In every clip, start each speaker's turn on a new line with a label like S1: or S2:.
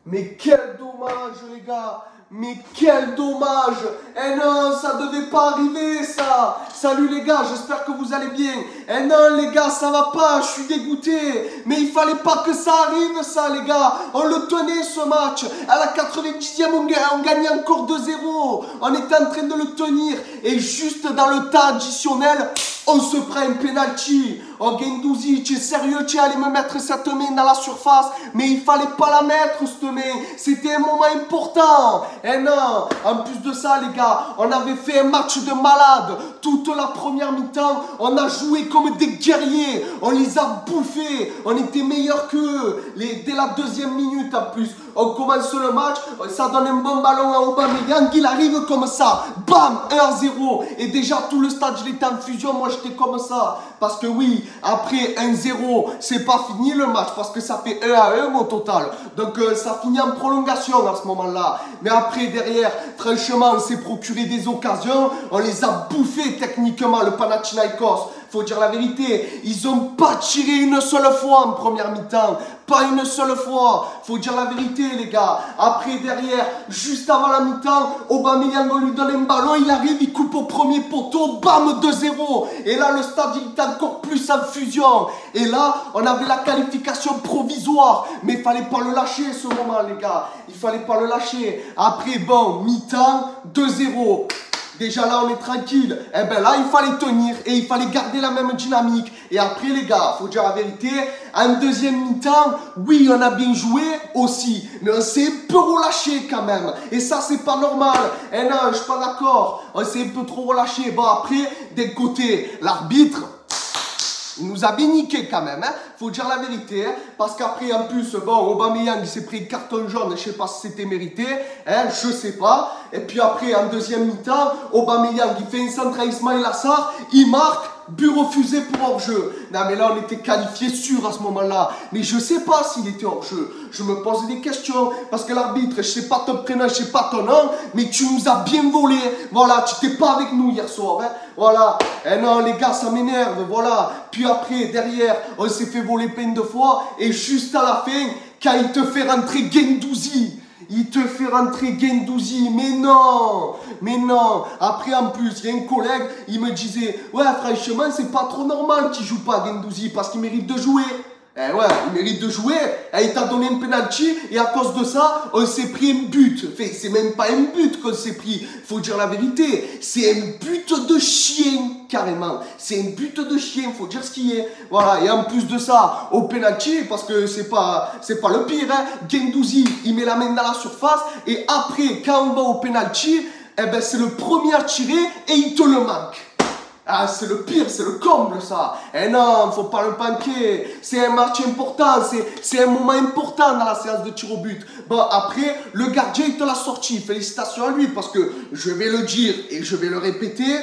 S1: Mais quel dommage les gars. Mais quel dommage. Eh non, ça devait pas arriver ça. Salut les gars, j'espère que vous allez bien. Eh non les gars, ça va pas, je suis dégoûté. Mais il fallait pas que ça arrive ça les gars. On le tenait ce match. À la 90e, on gagnait encore 2-0. On était en train de le tenir. Et juste dans le temps additionnel, on se prend un penalty. Oh Guendouzi, tu es sérieux, tu es allé me mettre cette main dans la surface. Mais il fallait pas la mettre cette main. C'était un moment important. Eh non, en plus de ça les gars, on avait fait un match de malade. Toute la première mi-temps, on a joué comme des guerriers. On les a bouffés. On était meilleurs qu'eux. Dès la deuxième minute en plus, on commence le match. Ça donne un bon ballon à Aubameyang. Il arrive comme ça. Bam, 1-0. Et déjà tout le stade, je l'étais en fusion. Moi j'étais comme ça. Parce que oui, après 1-0, c'est pas fini le match. Parce que ça fait 1-1 au total. Donc ça finit en prolongation à ce moment-là. Mais après derrière, franchement, on s'est procuré des occasions. On les a bouffés techniquement, le Panathinaikos. Faut dire la vérité, ils ont pas tiré une seule fois en première mi-temps. Pas une seule fois. Faut dire la vérité les gars. Après derrière, juste avant la mi-temps, Aubameyang on lui donne un ballon, il arrive, il coupe au premier poteau, bam, 2-0. Et là le stade il est encore plus en fusion. Et là, on avait la qualification provisoire. Mais il fallait pas le lâcher ce moment les gars. Il fallait pas le lâcher. Après bon, mi-temps, 2-0. Déjà là on est tranquille. Et ben là il fallait tenir et il fallait garder la même dynamique. Et après les gars, faut dire la vérité, en deuxième mi-temps, oui on a bien joué aussi. Mais on s'est un peu relâché quand même. Et ça c'est pas normal. Et non, je suis pas d'accord. On s'est un peu trop relâché. Bon après, d'un côté, l'arbitre, il nous a bien niqué quand même, hein. Faut dire la vérité, hein. Parce qu'après, en plus, bon, Aubameyang, il s'est pris un carton jaune, je sais pas si c'était mérité, hein, je sais pas. Et puis après, en deuxième mi-temps, Aubameyang, il fait un centre à Ismaïla Sarr, il marque, but refusé pour hors-jeu. Non mais là, on était qualifié sûr à ce moment-là. Mais je sais pas s'il était hors-jeu. Je me pose des questions, parce que l'arbitre, je sais pas ton prénom, je sais pas ton nom, mais tu nous as bien volé. Voilà, tu n'étais pas avec nous hier soir, hein. Voilà. Eh non, les gars, ça m'énerve, voilà. Puis après, derrière, on s'est fait voler plein de fois. Et juste à la fin, quand il te fait rentrer Guendouzi, il te fait rentrer Guendouzi, mais non. Après, en plus, il y a un collègue, il me disait, ouais, franchement, c'est pas trop normal qu'il joue pas Guendouzi parce qu'il mérite de jouer. Eh ouais, il mérite de jouer. Eh, il t'a donné un penalty et à cause de ça, on s'est pris un but. Enfin, c'est même pas un but qu'on s'est pris. Faut dire la vérité. C'est un but de chien, carrément. C'est un but de chien, faut dire ce qui est. Voilà, et en plus de ça, au penalty, parce que c'est pas le pire, hein. Guendouzi, il met la main dans la surface et après, quand on va au penalty, eh ben, c'est le premier à tirer et il te le manque. Ah, c'est le pire, c'est le comble ça. Eh non, faut pas le manquer. C'est un match important, c'est un moment important dans la séance de tir au but. Bon, après, le gardien il te l'a sorti. Félicitations à lui parce que je vais le dire et je vais le répéter.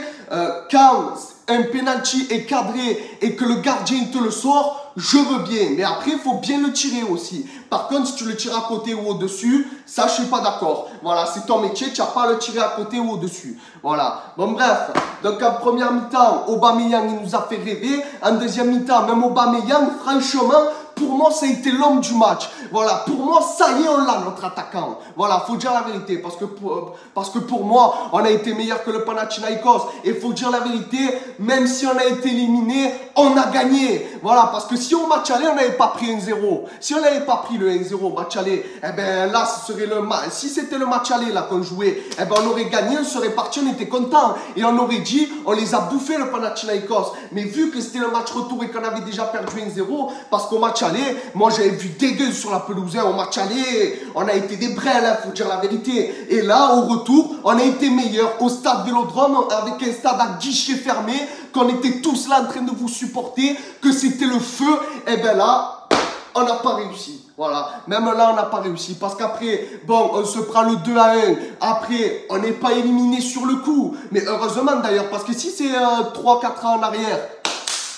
S1: Quand un penalty est cadré et que le gardien te le sort, je veux bien. Mais après, il faut bien le tirer aussi. Par contre, si tu le tires à côté ou au-dessus, ça, je suis pas d'accord. Voilà, c'est ton métier, tu n'as pas à le tirer à côté ou au-dessus. Voilà. Bon, bref. Donc, en première mi-temps, Aubameyang, il nous a fait rêver. En deuxième mi-temps, même Aubameyang, franchement, pour moi, ça a été l'homme du match. Voilà, pour moi, ça y est, on l'a, notre attaquant. Voilà, faut dire la vérité. Parce que pour moi, on a été meilleur que le Panathinaikos. Et faut dire la vérité, même si on a été éliminé, on a gagné. Voilà, parce que si au match aller, on n'avait pas pris 1-0. Si on n'avait pas pris le 1-0 au match aller, eh ben là, ce serait le match. Si c'était le match aller là qu'on jouait, eh ben on aurait gagné, on serait parti, on était content. Et on aurait dit, on les a bouffés le Panathinaikos. Mais vu que c'était le match retour et qu'on avait déjà perdu 1-0, parce qu'au match aller, moi j'avais vu des gueules sur la pelouse. Au match aller, on a été des brels, hein, faut dire la vérité. Et là, au retour, on a été meilleurs au stade Vélodrome avec un stade à guichet fermé, qu'on était tous là en train de vous supporter, que c'était le feu. Et ben là, on n'a pas réussi. Voilà, même là on n'a pas réussi parce qu'après, bon, on se prend le 2-1. Après, on n'est pas éliminé sur le coup. Mais heureusement d'ailleurs, parce que si c'est 3-4 ans en arrière,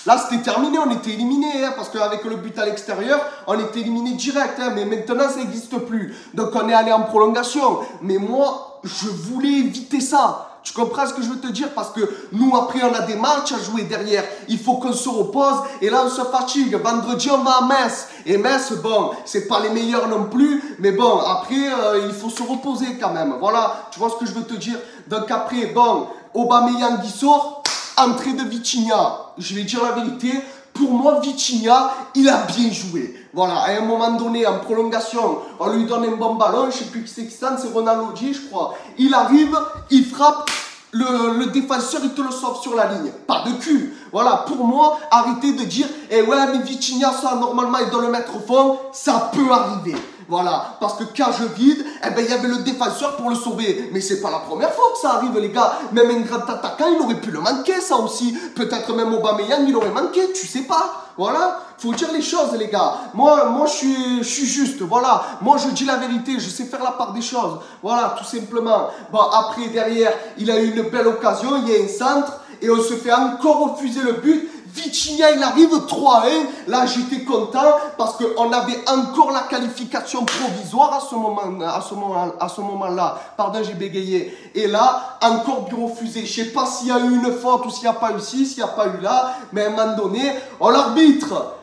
S1: là c'était terminé, on était éliminé, hein, parce qu'avec le but à l'extérieur, on était éliminé direct, hein, mais maintenant ça n'existe plus. Donc on est allé en prolongation. Mais moi, je voulais éviter ça. Tu comprends ce que je veux te dire? Parce que nous, après, on a des matchs à jouer derrière. Il faut qu'on se repose. Et là, on se fatigue. Vendredi, on va à Metz. Et Metz, bon, c'est pas les meilleurs non plus. Mais bon, après, il faut se reposer quand même. Voilà, tu vois ce que je veux te dire? Donc après, bon, Aubameyang qui sort. Entrée de Vitinha. Je vais dire la vérité. Pour moi, Vitinha, il a bien joué. Voilà, à un moment donné, en prolongation, on lui donne un bon ballon. Je ne sais plus qui c'est qui c'est Ronaldo, je crois. Il arrive, il frappe. Le défenseur, il te le sauve sur la ligne. Pas de cul. Voilà, pour moi, arrêtez de dire « Eh ouais, mais Vitinha, ça, normalement, il doit le mettre au fond. » Ça peut arriver. Voilà, parce que cage vide, eh ben, il y avait le défenseur pour le sauver. Mais c'est pas la première fois que ça arrive, les gars. Même un grand attaquant, il aurait pu le manquer, ça aussi. Peut-être même Aubameyang, il aurait manqué, tu sais pas. Voilà, faut dire les choses, les gars. Moi je suis juste, voilà. Moi, je dis la vérité, je sais faire la part des choses. Voilà, tout simplement. Bon, après, derrière, il a eu une belle occasion, il y a un centre, et on se fait encore refuser le but. Vitinha, il arrive 3-1. Là, j'étais content parce qu'on avait encore la qualification provisoire à ce moment-là. Pardon, j'ai bégayé. Et là, encore bien refusé. Je ne sais pas s'il y a eu une faute ou s'il n'y a pas eu ci, s'il n'y a pas eu là. Mais à un moment donné, oh l'arbitre,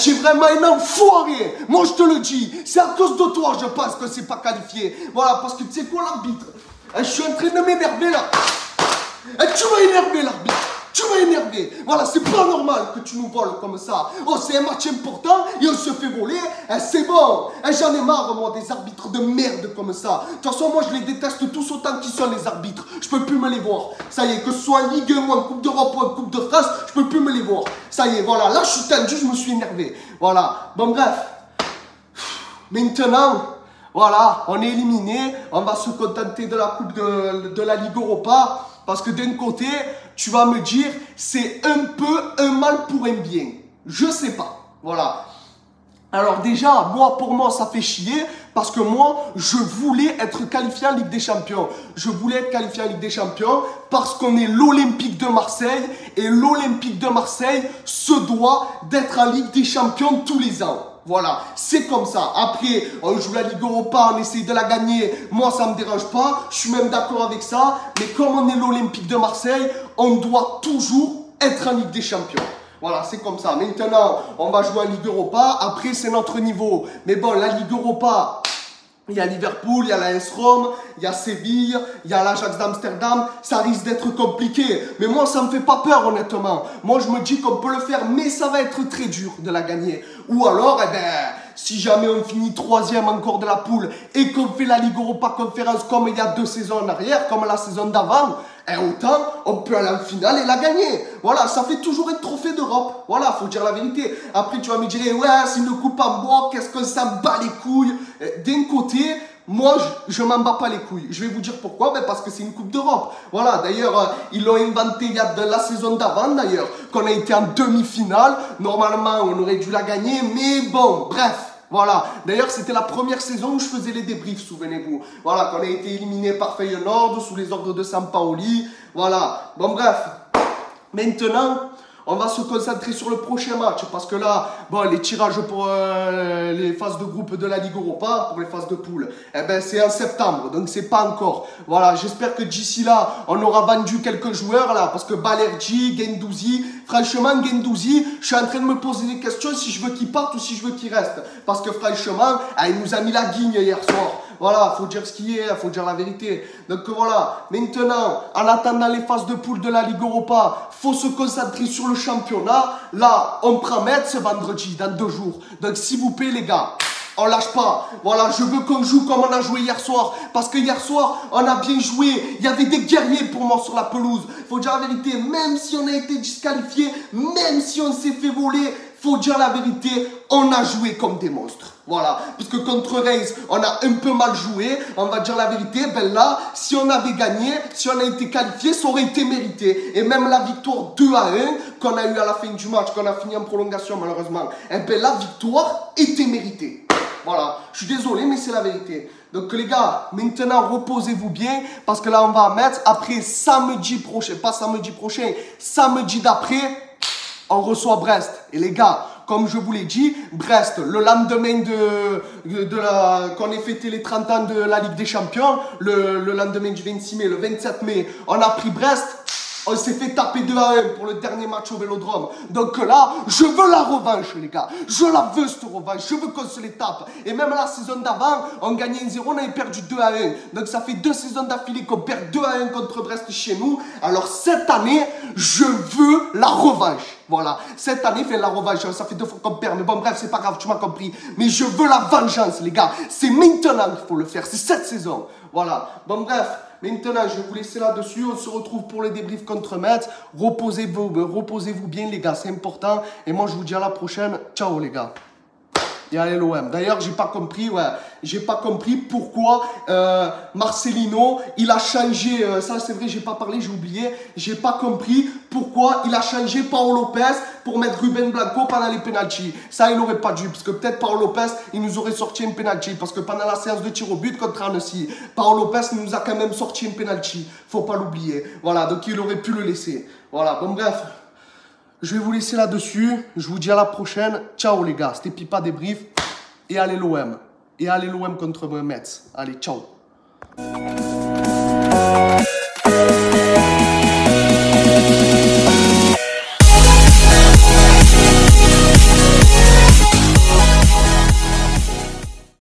S1: tu es vraiment un enfoiré. Moi, je te le dis. C'est à cause de toi, je pense que c'est pas qualifié. Voilà, parce que tu sais quoi, l'arbitre? Je suis en train de m'énerver là. Tu m'as énervé, l'arbitre. Tu m'as énervé. Voilà, c'est pas normal que tu nous voles comme ça. Oh, c'est un match important et on se fait voler. C'est bon. J'en ai marre, moi, des arbitres de merde comme ça. De toute façon, moi, je les déteste tous autant qu'ils sont les arbitres. Je peux plus me les voir. Ça y est, que ce soit en Ligue 1 ou en Coupe d'Europe ou en Coupe de France, je peux plus me les voir. Ça y est, voilà. Là, je suis tendu, je me suis énervé. Voilà. Bon, bref. Maintenant, voilà, on est éliminé. On va se contenter de la Coupe de la Ligue Europa. Parce que d'un côté, tu vas me dire, c'est un peu un mal pour un bien. Je sais pas. Voilà. Alors déjà, pour moi, ça fait chier. Parce que moi, je voulais être qualifié en Ligue des Champions. Je voulais être qualifié en Ligue des Champions parce qu'on est l'Olympique de Marseille. Et l'Olympique de Marseille se doit d'être en Ligue des Champions tous les ans. Voilà, c'est comme ça. Après, on joue la Ligue Europa, on essaye de la gagner. Moi, ça ne me dérange pas. Je suis même d'accord avec ça. Mais comme on est l'Olympique de Marseille, on doit toujours être en Ligue des Champions. Voilà, c'est comme ça. Maintenant, on va jouer en Ligue Europa. Après, c'est notre niveau. Mais bon, la Ligue Europa, il y a Liverpool, il y a la AS Rome, il y a Séville, il y a l'Ajax d'Amsterdam. Ça risque d'être compliqué. Mais moi, ça ne me fait pas peur, honnêtement. Moi, je me dis qu'on peut le faire, mais ça va être très dur de la gagner. Ou alors, eh ben, si jamais on finit 3e encore de la poule et qu'on fait la Ligue Europa Conférence comme il y a 2 saisons en arrière, comme la saison d'avant, autant on peut aller en finale et la gagner. Voilà, ça fait toujours un trophée d'Europe. Voilà, faut dire la vérité. Après, tu vas me dire, ouais, c'est une coupe en bois, qu'est-ce qu'on s'en bat les couilles. D'un côté, moi, je m'en bats pas les couilles. Je vais vous dire pourquoi. Ben parce que c'est une coupe d'Europe. Voilà, d'ailleurs, ils l'ont inventé il y a de la saison d'avant, d'ailleurs, qu'on a été en demi-finale. Normalement, on aurait dû la gagner, mais bon, bref. Voilà, d'ailleurs c'était la première saison où je faisais les débriefs, souvenez-vous. Voilà, qu'on a été éliminé par Feyenoord sous les ordres de Sampaoli. Voilà, bon bref. Maintenant, on va se concentrer sur le prochain match. Parce que là, bon, les tirages pour les phases de groupe de la Ligue Europa, pour les phases de poule, eh ben, c'est en septembre. Donc, c'est pas encore. Voilà, j'espère que d'ici là, on aura vendu quelques joueurs là. Parce que Balerdi, Guendouzi, franchement, Guendouzi, je suis en train de me poser des questions si je veux qu'il parte ou si je veux qu'il reste. Parce que franchement, il nous a mis la guigne hier soir. Voilà, faut dire ce qui est, faut dire la vérité. Donc voilà, maintenant, en attendant les phases de poule de la Ligue Europa, faut se concentrer sur le championnat. Là, on prend Metz ce vendredi, dans 2 jours. Donc s'il vous plaît les gars, on lâche pas. Voilà, je veux qu'on joue comme on a joué hier soir. Parce que hier soir, on a bien joué. Il y avait des guerriers pour moi sur la pelouse. Faut dire la vérité, même si on a été disqualifié, même si on s'est fait voler, faut dire la vérité, on a joué comme des monstres. Voilà, parce que contre Reims, on a un peu mal joué, on va dire la vérité. Ben là, si on avait gagné, si on a été qualifié, ça aurait été mérité. Et même la victoire 2-1 qu'on a eu à la fin du match, qu'on a fini en prolongation malheureusement, et ben la victoire était méritée. Voilà, je suis désolé, mais c'est la vérité. Donc les gars, maintenant reposez-vous bien, parce que là on va mettre après samedi prochain, pas samedi prochain, samedi d'après. on reçoit Brest. Et les gars, comme je vous l'ai dit, Brest, le lendemain qu'on ait fêté les 30 ans de la Ligue des Champions, le lendemain du 26 mai, le 27 mai, on a pris Brest. On s'est fait taper 2-1 pour le dernier match au Vélodrome. Donc là, je veux la revanche, les gars. Je la veux, cette revanche. Je veux qu'on se les tape. Et même la saison d'avant, on gagnait 1-0, on avait perdu 2-1. Donc ça fait 2 saisons d'affilée qu'on perd 2-1 contre Brest chez nous. Alors cette année, je veux la revanche. Voilà. Cette année, fait la revanche. Ça fait 2 fois qu'on perd. Mais bon, bref, c'est pas grave, tu m'as compris. Mais je veux la vengeance, les gars. C'est maintenant qu'il faut le faire. C'est cette saison. Voilà. Bon, bref. Maintenant, je vais vous laisser là-dessus. On se retrouve pour les débriefs contre Metz. Reposez-vous bien, les gars. C'est important. Et moi, je vous dis à la prochaine. Ciao, les gars. Et allez l'OM. D'ailleurs, j'ai pas compris pourquoi Marcelino, il a changé, ça c'est vrai, j'ai pas parlé, j'ai oublié, j'ai pas compris pourquoi il a changé Paolo Lopez pour mettre Ruben Blanco pendant les penalties. Ça, il aurait pas dû, parce que peut-être Paolo Lopez, il nous aurait sorti une penalty, parce que pendant la séance de tir au but contre Annecy, Paolo Lopez nous a quand même sorti une penalty. Faut pas l'oublier. Voilà, donc il aurait pu le laisser. Voilà, bon bref. Je vais vous laisser là-dessus. Je vous dis à la prochaine. Ciao les gars. C'était Pipa Débrief. Et allez l'OM. Et allez l'OM contre Metz. Allez, ciao.